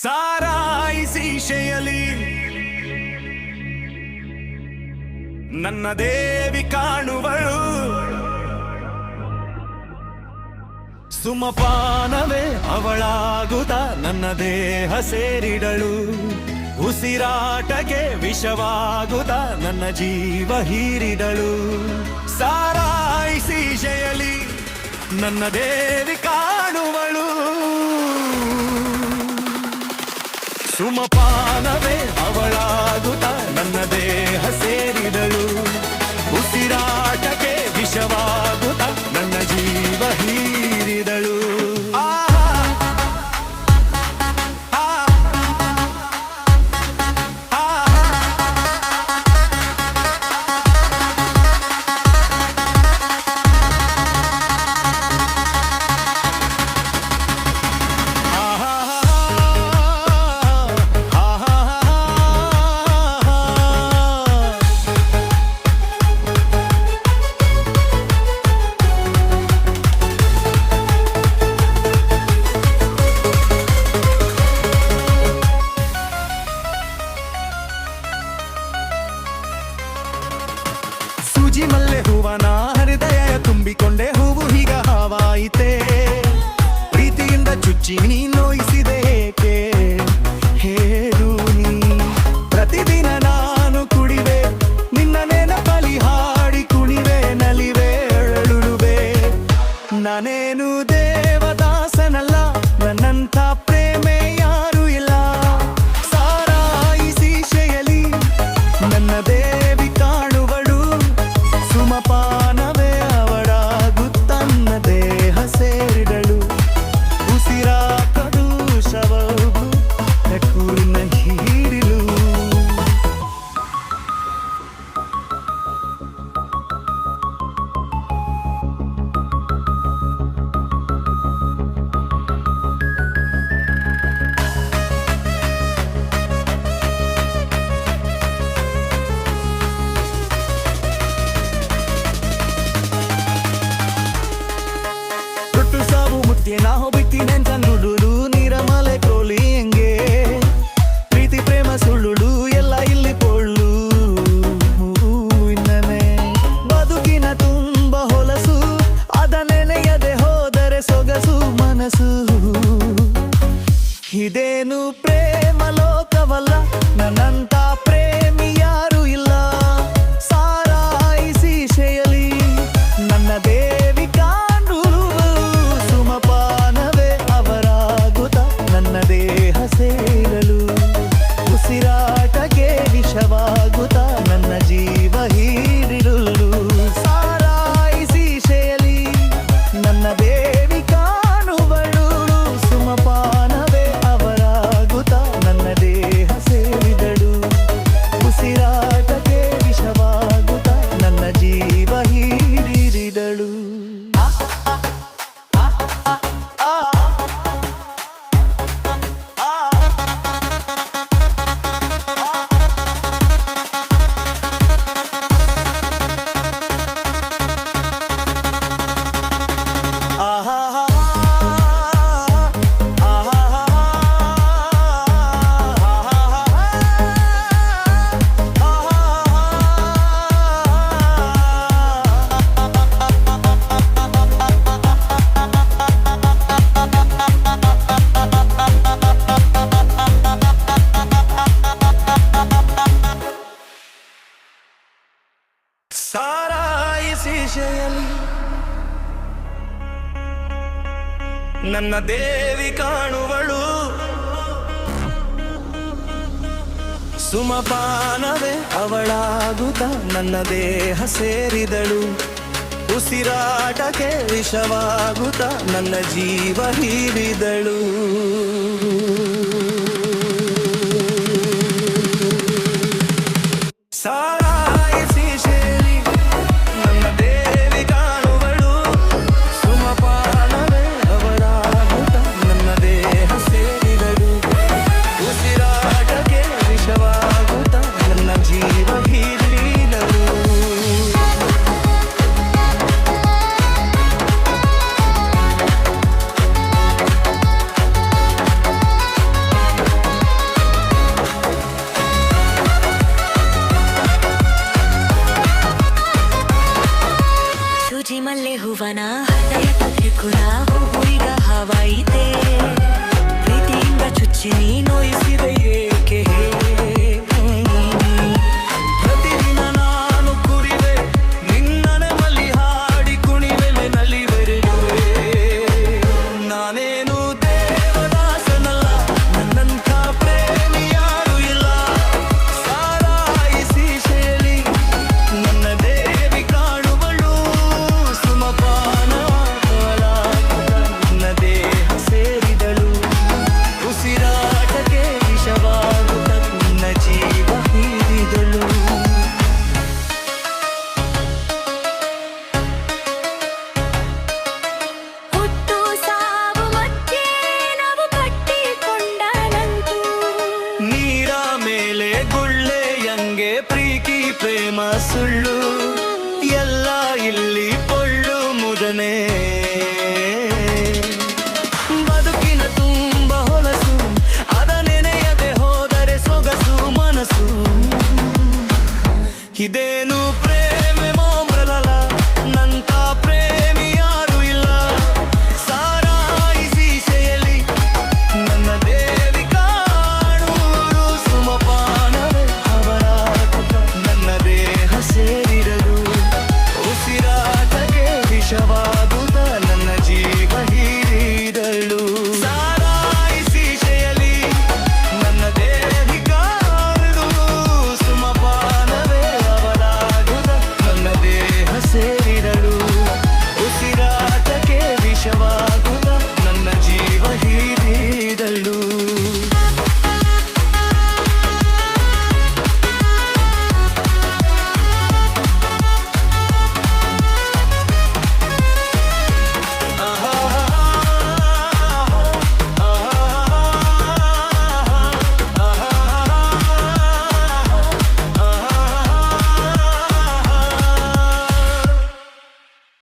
ಸಾರಾಯಿಸಿ ಶೆಯಲಿ ನನ್ನ ದೇವಿ ಕಾಣುವಳು, ಸುಮಪಾನವೇ ಅವಳಾಗುತ್ತ ನನ್ನ ದೇಹ ಸೇರಿದಳು, ಉಸಿರಾಟಕ್ಕೆ ವಿಷವಾಗುತ್ತ ನನ್ನ ಜೀವ ಹೀರಿದಳು. ಸಾರಾಯಿಸಿ ಶೆಯಲಿ ನನ್ನ ದೇವಿ ಕಾಣುವಳು, ಸುಮಪಾನವೇ ಅವಳಾಗುತ್ತ ನನ್ನ ದೇಹ ಸೇರಿದಳು, ಉಸಿರಾಟಕ್ಕೆ ವಿಷವಾಗುತ್ತ ನನ್ನ ಜೀವ ಹೀರಿದಳು. ಸೂಜಿ ಮಲ್ಲೆ ಹೂವನ ಹೃದಯ ತುಂಬಿಕೊಂಡೆ, ಹೂವು ಹೀಗ ಹಾವಾಯಿತೆ, ಪ್ರೀತಿಯಿಂದ ಚುಚ್ಚಿ ನೀ ನೋಯಿಸಿದೆ ಏಕೆ ಹೇಳು ನೀ. ಪ್ರತಿದಿನ ನಾನು ಕುಡಿವೆ ನಿನ್ನ ನೆನಪಲಿ, ಹಾಡಿ ಕುಣಿವೆ ನಲಿವೆ ಅಳುಳುವೆ. ನಾನೇನು ದೇವದಾಸನಲ್ಲ, ನನ್ನಂಥ ಪ್ರೇಮೆ ಯಾರು ಇಲ್ಲ. ಸಾರಾಯಿಸಿ ಶೆಯಲಿ ನನ್ನ ದೇವಿ ಕಾಣುವಳು, ಸುಮಪಾನವೇ ಅವಳಾಗುತ್ತನ್ನ ದೇಹ ಸೇರಿದಳು, ಉಸಿರಾಟದು ಶವವು ಕೂರಿನ ಹೀರಿಲು. ಸಾವು ಮುತ್ತಿಯ ನಾ ಹೋಗ್ಬಿಟ್ಟಿ ನೆನ್ಸಂಗುಳು, ನೀರ ಮಲೆ ಕೋಲಿ ಹೆಂಗೆ ಪ್ರೀತಿ ಪ್ರೇಮ ಸುಳ್ಳುಳು ಎಲ್ಲ ಇಲ್ಲಿ ಪೊಳ್ಳು. ಇನ್ನನೆ ಬದುಕಿನ ತುಂಬ ಹೊಲಸು, ಅದ ನೆನೆಯದೆ ಹೋದರೆ ಸೊಗಸು ಮನಸ್ಸು. ಇದೇನು ಪ್ರೇಮ ಲೋಕವಲ್ಲ, ನನ್ನಂತ ಪ್ರೇಮಿ ಯಾರು ಇಲ್ಲ. ಸಾರಾಯಿಸಿ ಶೆಯಲಿ ನನ್ನ ದೇವಿ ಕಾಣುವಳು, ಸುಮಪಾನವೇ ಅವರಾಗುತ್ತ ನನ್ನ ದೇಹ ಸೇರಲು, ಉಸಿರಾಟಕ್ಕೆ ವಿಷವಾಗುತ್ತ ನನ್ನ ಜೀವ ಹೀರಿರಲು. ಸಾರಾಯಿಸಿ ಶೆಯಲಿ ನನ್ನ ದೇವಿ ಕಾಣುವಳು, ಸುಮಪಾನವೇ ಅವರಾಗುತ್ತ ನನ್ನ ದೇಹ ಸೇರಿದಳು, ಉಸಿರಾಟಕ್ಕೆ ವಿಷವಾಗುತ್ತ ನನ್ನ ಜೀವ ಹೀರಿದಳು. ಸಾರಾಯಿಸಿ ಶೆಯಲಿ ನನ್ನ ದೇವಿ ಕಾಣುವಳು, ಸುಮಪಾನವೇ ಅವಳಾಗುತ್ತ ನನ್ನ ದೇಹ ಸೇರಿದಳು, ಉಸಿರಾಟಕ್ಕೆ ವಿಷವಾಗುತ್ತ ನನ್ನ ಜೀವ ಹೀರಿದಳು. ಸಾರಾಯಿಸಿ ಶೆಯಲಿ ನನ್ನ ದೇವಿ ಕಾಣುವಳು, ಸುಮಪಾನವೇ ಅವಳಾಗುತ್ತ ನನ್ನ ದೇಹ ಸೇರಿದಳು, ಉಸಿರಾಟಕ್ಕೆ ವಿಷವಾಗುತ್ತ ನನ್ನ ಜೀವ ಹೀರಿದಳು. ಮುಚ್ಚಿ ನೀ ನೋಯಿಸಿದೆ ಏಕೆ ಪ್ರತಿದಿನ ನಾನು ಕುರಿವೆ ನಿನ್ನನೆ ಮಲ್ಲಿ ಹಾಡಿ ಕುಣಿವೆಲೆ ನಲಿವೆರೆಯುವೆ ನಾನೇನು ದೇವದಾಸನಲ್ಲ ನನ್ನಂಥ ಪ್ರೇಮಿ ಯಾರು ಇಲ್ಲ ಸಾರಾಯಿಸಿ ಶೇಲಿ ನನ್ನ ದೇವಿ ಕಾಣುವಳು ಸುಮಪಾನ ನನ್ನ ದೇಹ ಸೇರಿದಳು ಉಸಿರಾಟಕ್ಕೆ ವಿಷವಾಗುತ್ತ ನನ್ನ ಜೀವ ಹೀರಿದಳು ಹುಟ್ಟು ಸಾವು ಮಧ್ಯೆ ನಾವು ಕಟ್ಟಿಕೊಂಡ ನಂಟು ನೀರ ಮೇಲೆ ಗುಳ್ಳೆಯಂಗೆ ಪ್ರೀತಿ ಪ್ರೇಮ ಸುಳ್ಳು